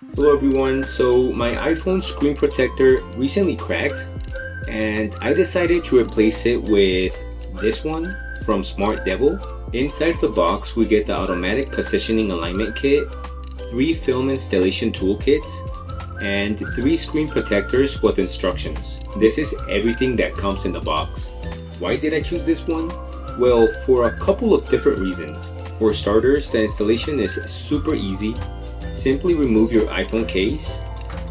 Hello everyone, so my iPhone screen protector recently cracked and I decided to replace it with this one from SmartDevil. Inside the box we get the automatic positioning alignment kit, 3 film installation toolkits, and 3 screen protectors with instructions. This is everything that comes in the box. Why did I choose this one? Well, for a couple of different reasons. For starters, the installation is super easy. Simply remove your iPhone case,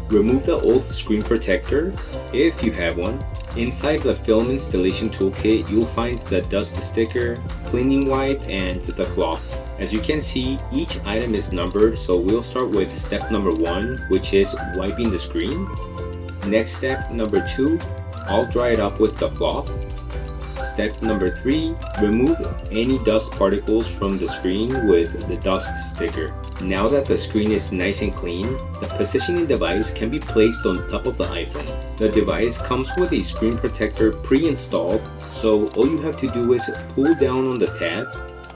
remove the old screen protector if you have one. Inside the film installation toolkit, you'll find the dust sticker, cleaning wipe, and the cloth. As you can see, each item is numbered, so we'll start with step number 1, which is wiping the screen. Next step, number 2, I'll dry it up with the cloth. Step number 3, remove any dust particles from the screen with the dust sticker. Now that the screen is nice and clean, the positioning device can be placed on top of the iPhone. The device comes with a screen protector pre-installed, so all you have to do is pull down on the tab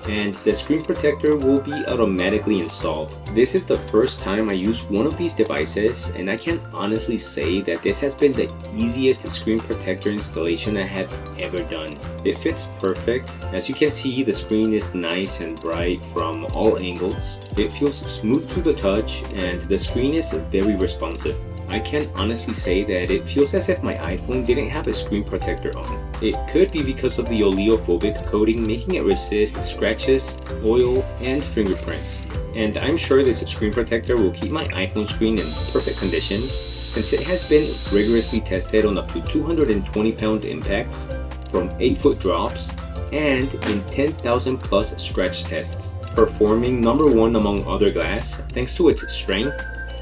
and the screen protector will be automatically installed. This is the first time I use one of these devices and I can honestly say that this has been the easiest screen protector installation I have ever done. It fits perfect. As you can see, the screen is nice and bright from all angles. It feels smooth to the touch and the screen is very responsive. I can honestly say that it feels as if my iPhone didn't have a screen protector on. It could be because of the oleophobic coating making it resist scratches, oil, and fingerprints. And I'm sure this screen protector will keep my iPhone screen in perfect condition since it has been rigorously tested on up to 220-pound impacts, from 8-foot drops, and in 10,000 plus scratch tests, performing number 1 among other glass thanks to its strength,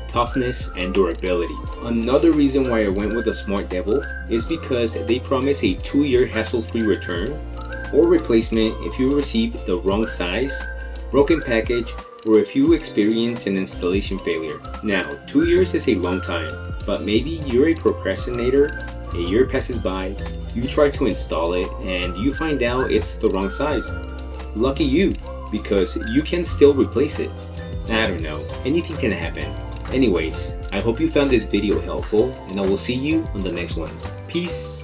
toughness, and durability. Another reason why I went with the SmartDevil is because they promise a 2-year hassle-free return or replacement if you receive the wrong size, broken package, or if you experience an installation failure. Now, 2 years is a long time, but maybe you're a procrastinator, a year passes by, you try to install it, and you find out it's the wrong size. Lucky you, because you can still replace it. I don't know, anything can happen. Anyways, I hope you found this video helpful and I will see you on the next one. Peace!